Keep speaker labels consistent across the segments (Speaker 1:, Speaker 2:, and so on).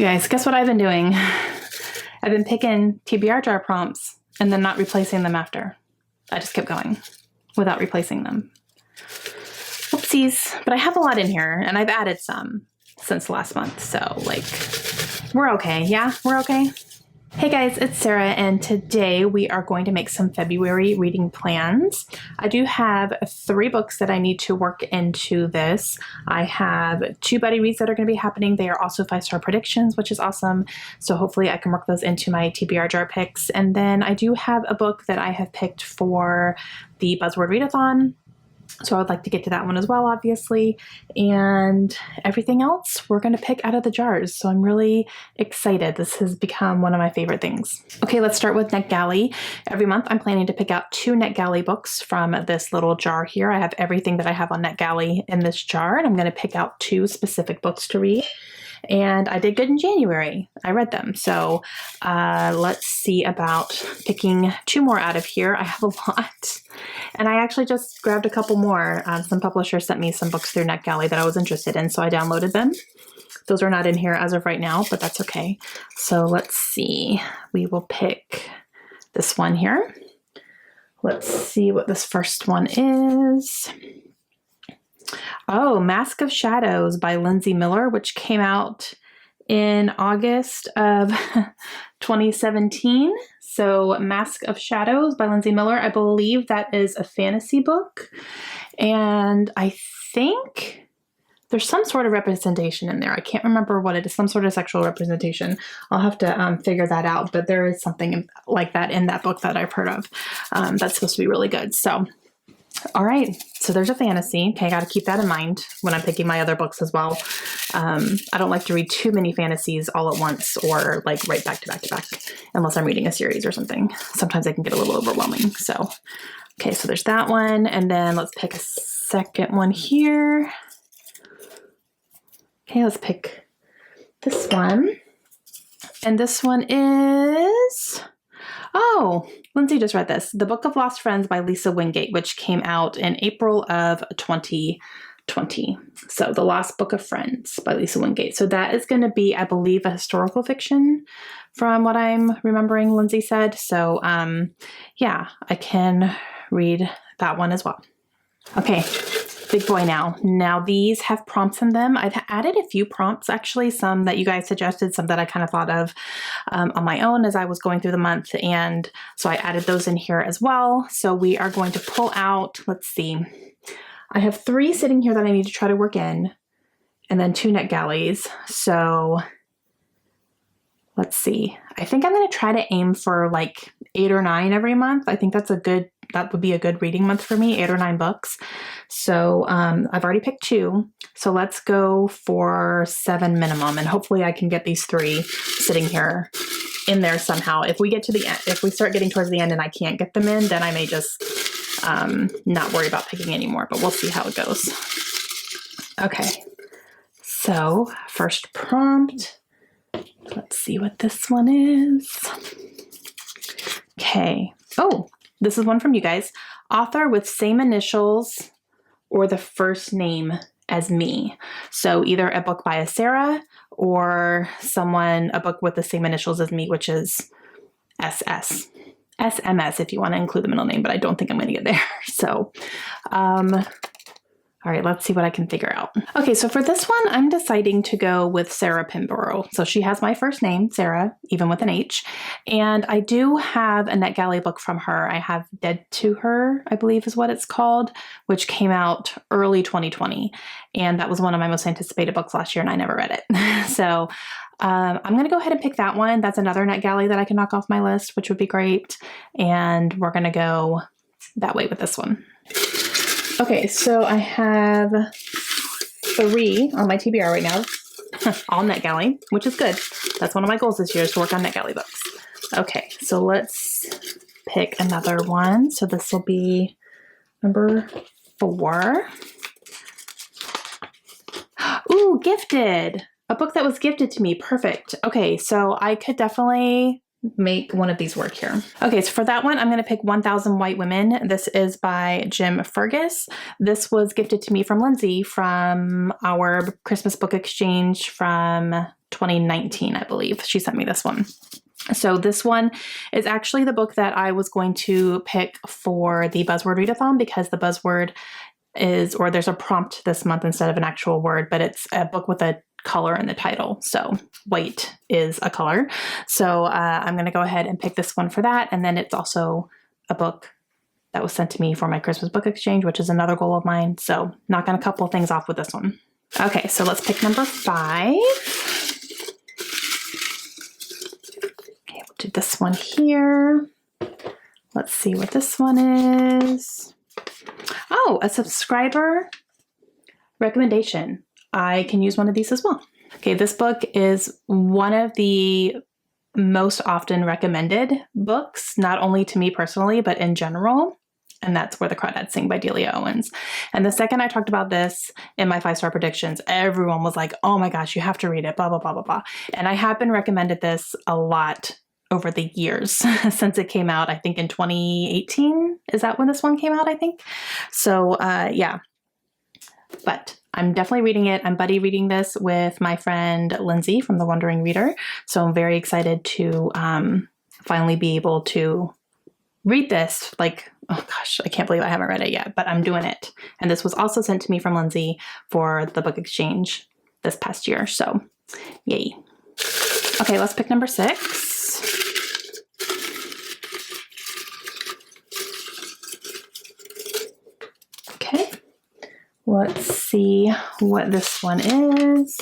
Speaker 1: You guys, guess what I've been doing? I've been picking TBR jar prompts and then not replacing them after. I just kept going without replacing them. Whoopsies. But I have a lot in here, and I've added some since last month, so like, we're okay. Yeah, we're okay. Hey guys, it's Sarah, and today we are going to make some February reading plans. I do have 3 books that I need to work into this. I have 2 buddy reads that are going to be happening. They are also 5-star predictions, which is awesome. So hopefully I can work those into my TBR jar picks. And then I do have a book that I have picked for the Buzzword Readathon. So I would like to get to that one as well, obviously. And everything else we're going to pick out of the jars. So I'm really excited. This has become one of my favorite things. Okay, let's start with NetGalley. Every month I'm planning to pick out 2 NetGalley books from this little jar here. I have everything that I have on NetGalley in this jar, and I'm going to pick out 2 specific books to read. And I did good in January. I read them. So let's see about picking 2 more out of here. I have a lot. And I actually just grabbed a couple more. Some publishers sent me some books through NetGalley that I was interested in, so I downloaded them. Those are not in here as of right now, but that's okay. So let's see. We will pick this one here. Let's see what this first one is. Oh, Mask of Shadows by Lindsay Miller, which came out in August of 2017. So Mask of Shadows by Lindsay Miller. I believe that is a fantasy book. And I think there's some sort of representation in there. I can't remember what it is, some sort of sexual representation. I'll have to figure that out, but there is something like that in that book that I've heard of. That's supposed to be really good. So all right, so there's a fantasy. Okay, I got to keep that in mind when I'm picking my other books as well. I don't like to read too many fantasies all at once or like right back to back to back, unless I'm reading a series or something. Sometimes they can get a little overwhelming. So, okay, so there's that one. And then let's pick a second one here. Okay, let's pick this one. And this one is... Oh, Lindsay just read this. The Book of Lost Friends by Lisa Wingate, which came out in April of 2020. So The Lost Book of Friends by Lisa Wingate. So that is going to be, I believe, a historical fiction from what I'm remembering Lindsay said. So yeah, I can read that one as well. Okay. Big boy now. Now these have prompts in them. I've added a few prompts, actually, some that you guys suggested, some that I kind of thought of on my own as I was going through the month. And so I added those in here as well. So we are going to pull out, let's see, I have 3 sitting here that I need to try to work in, and then 2 NetGalleys. So let's see. I think I'm going to try to aim for like 8 or 9 every month. I think that would be a good reading month for me, 8 or 9 books. So I've already picked 2. So let's go for 7 minimum. And hopefully I can get these 3 sitting here in there somehow. If we get to the end, if we start getting towards the end and I can't get them in, then I may just not worry about picking anymore, but we'll see how it goes. Okay. So first prompt. Let's see what this one is. Okay. Oh, this is one from you guys. Author with same initials or the first name as me. So either a book by a Sarah or a book with the same initials as me, which is SS. SMS if you want to include the middle name, but I don't think I'm going to get there. So, all right, let's see what I can figure out. Okay, so for this one, I'm deciding to go with Sarah Pimborough. So she has my first name, Sarah, even with an H. And I do have a NetGalley book from her. I have Dead to Her, I believe is what it's called, which came out early 2020. And that was one of my most anticipated books last year, and I never read it. So I'm going to go ahead and pick that one. That's another NetGalley that I can knock off my list, which would be great. And we're going to go that way with this one. Okay, so I have 3 on my TBR right now, all NetGalley, which is good. That's one of my goals this year, is to work on NetGalley books. Okay, so let's pick another one. So this will be number 4. Ooh, Gifted. A book that was gifted to me. Perfect. Okay, so I could definitely make one of these work here. Okay, so for that one, I'm going to pick 1000 White Women. This is by Jim Fergus. This was gifted to me from Lindsay from our Christmas book exchange from 2019, I believe. She sent me this one. So this one is actually the book that I was going to pick for the Buzzword Readathon, because the buzzword is, or there's a prompt this month instead of an actual word, but it's a book with a color in the title. So white is a color. So I'm going to go ahead and pick this one for that. And then it's also a book that was sent to me for my Christmas book exchange, which is another goal of mine. So knocking a couple things off with this one. Okay, so let's pick number 5. Okay, we'll do this one here. Let's see what this one is. Oh, a subscriber recommendation. I can use one of these as well. Okay, this book is one of the most often recommended books, not only to me personally, but in general. And that's Where the Crawdads Sing by Delia Owens. And the second I talked about this in my 5-star predictions, everyone was like, oh my gosh, you have to read it, blah, blah, blah, blah, blah. And I have been recommended this a lot over the years since it came out, I think in 2018. Is that when this one came out, I think? So yeah, but I'm definitely reading it. I'm buddy reading this with my friend Lindsay from The Wandering Reader. So I'm very excited to finally be able to read this. Like, oh gosh, I can't believe I haven't read it yet, but I'm doing it. And this was also sent to me from Lindsay for the book exchange this past year. So yay. Okay, let's pick number 6. Okay, let's see what this one is.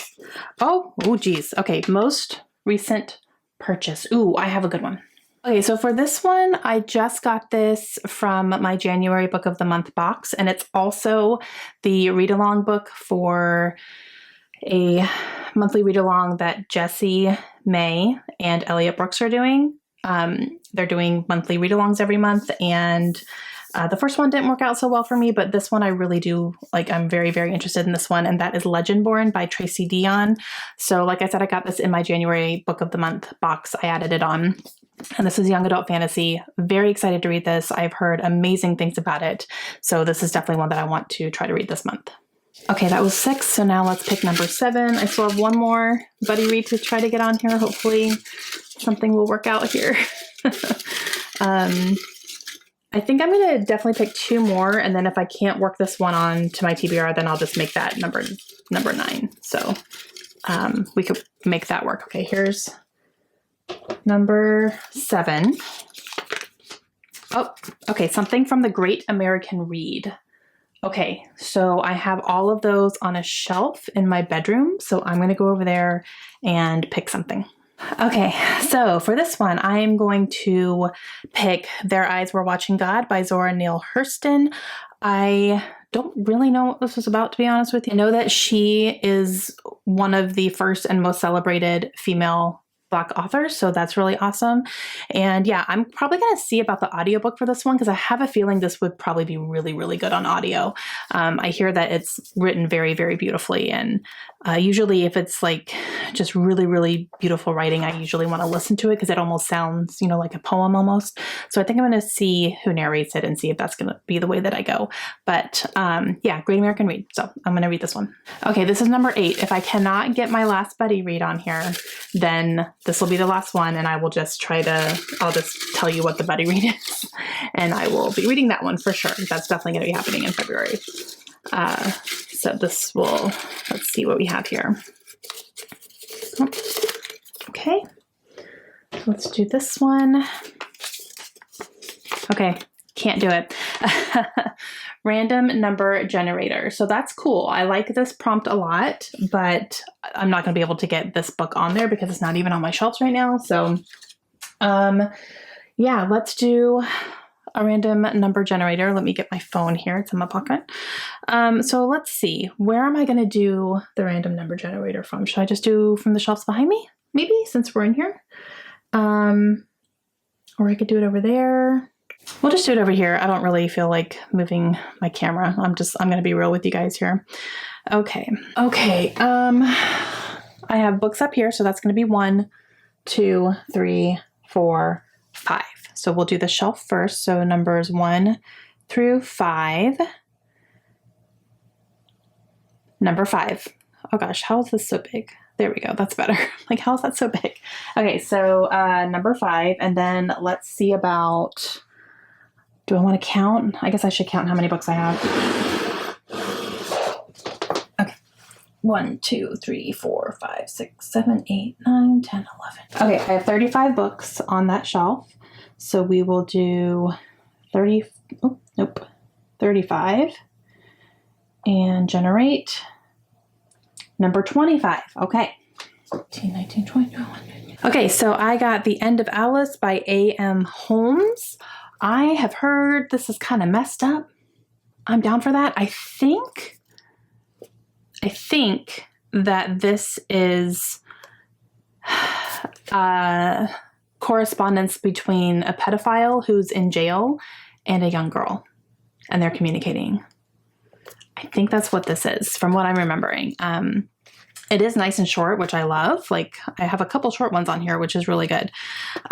Speaker 1: Oh geez. Okay, most recent purchase. Ooh, I have a good one. Okay, so for this one, I just got this from my January Book of the Month box, and it's also the read-along book for a monthly read-along that Jessie, May, and Elliot Brooks are doing. They're doing monthly read-alongs every month, and the first one didn't work out so well for me, but this one I really do like. I'm very, very interested in this one, and that is Legendborn by Tracy Dion. So like I said, I got this in my January Book of the Month box. I added it on. And this is young adult fantasy. Very excited to read this. I've heard amazing things about it. So this is definitely one that I want to try to read this month. Okay, that was 6. So now let's pick number 7. I still have one more buddy read to try to get on here. Hopefully something will work out here. I think I'm going to definitely pick 2 more. And then if I can't work this one on to my TBR, then I'll just make that number 9. So we could make that work. Okay, here's number 7. Oh, okay. Something from the Great American Read. Okay, so I have all of those on a shelf in my bedroom. So I'm going to go over there and pick something. Okay, so for this one, I'm going to pick Their Eyes Were Watching God by Zora Neale Hurston. I don't really know what this was about, to be honest with you. I know that she is one of the first and most celebrated female Black authors, so that's really awesome. And yeah, I'm probably going to see about the audiobook for this one, because I have a feeling this would probably be really, really good on audio. I hear that it's written very, very beautifully, and usually if it's like just really, really beautiful writing, I usually want to listen to it because it almost sounds, you know, like a poem almost. So I think I'm going to see who narrates it and see if that's going to be the way that I go. But yeah, Great American Read. So I'm going to read this one. Okay, this is number 8. If I cannot get my last buddy read on here, then this will be the last one, and I will just I'll just tell you what the buddy read is, and I will be reading that one for sure. That's definitely going to be happening in February. So this will, let's see what we have here. Okay, let's do this one. Okay, can't do it. Random number generator. So that's cool. I like this prompt a lot, but I'm not going to be able to get this book on there because it's not even on my shelves right now. So yeah, let's do a random number generator. Let me get my phone here. It's in my pocket. So let's see. Where am I going to do the random number generator from? Should I just do from the shelves behind me? Maybe, since we're in here. Or I could do it over there. We'll just do it over here. I don't really feel like moving my camera. I'm going to be real with you guys here. Okay. I have books up here. So that's going to be 1, 2, 3, 4, 5. So we'll do the shelf first. So numbers 1 through 5. Number 5. Oh gosh, how is this so big? There we go. That's better. Like, how is that so big? Okay, so number 5. And then let's see about, do I want to count? I guess I should count how many books I have. Okay. 1, 2, 3, 4, 5, 6, 7, 8, 9, 10, 11. Okay, I have 35 books on that shelf. So we will do 35 and generate number 25. Okay. 18, 19, 20, 21. Okay, so I got The End of Alice by A.M. Holmes. I have heard this is kind of messed up. I'm down for that. I think that this is correspondence between a pedophile who's in jail and a young girl, and they're communicating. I think that's what this is, from what I'm remembering. It is nice and short, which I love. Like, I have a couple short ones on here, which is really good.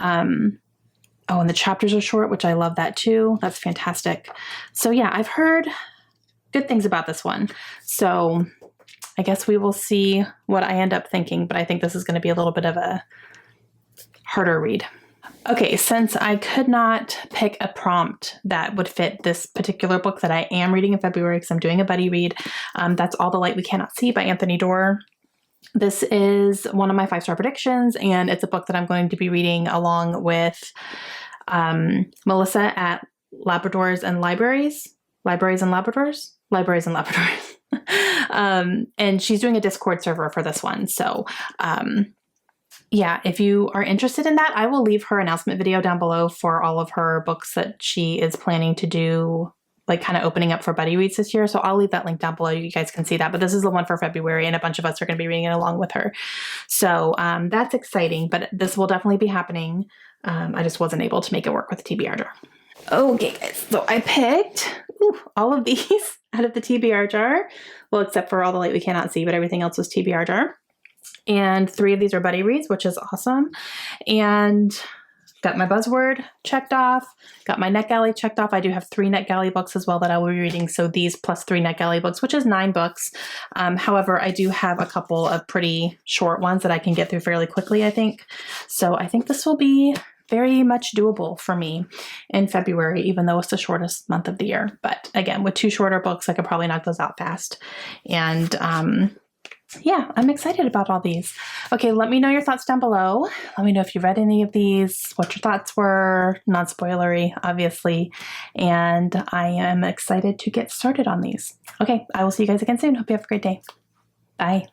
Speaker 1: Oh, and the chapters are short, which I love that too. That's fantastic. So yeah, I've heard good things about this one. So I guess we will see what I end up thinking, but I think this is going to be a little bit of a harder read. Okay, since I could not pick a prompt that would fit this particular book that I am reading in February, because I'm doing a buddy read, that's All the Light We Cannot See by Anthony Doerr. This is one of my 5-star predictions, and it's a book that I'm going to be reading along with Melissa at Labradors and Libraries. Libraries and Labradors? Libraries and Labradors. And she's doing a Discord server for this one. So yeah, if you are interested in that, I will leave her announcement video down below for all of her books that she is planning to do, like kind of opening up for buddy reads this year. So I'll leave that link down below. You guys can see that. But this is the one for February, and a bunch of us are going to be reading it along with her. So that's exciting, but this will definitely be happening. I just wasn't able to make it work with the TBR jar. Okay, guys. So I picked all of these out of the TBR jar. Well, except for All the Light We Cannot See, but everything else was TBR jar. And 3 of these are buddy reads, which is awesome. And got my buzzword checked off, got my NetGalley checked off. I do have 3 NetGalley books as well that I will be reading. So these plus 3 NetGalley books, which is 9 books. However, I do have a couple of pretty short ones that I can get through fairly quickly, I think. So I think this will be very much doable for me in February, even though it's the shortest month of the year. But again, with 2 shorter books, I could probably knock those out fast. And yeah, I'm excited about all these. Okay, let me know your thoughts down below. Let me know if you read any of these, what your thoughts were, non-spoilery, obviously. And I am excited to get started on these. Okay, I will see you guys again soon. Hope you have a great day. Bye.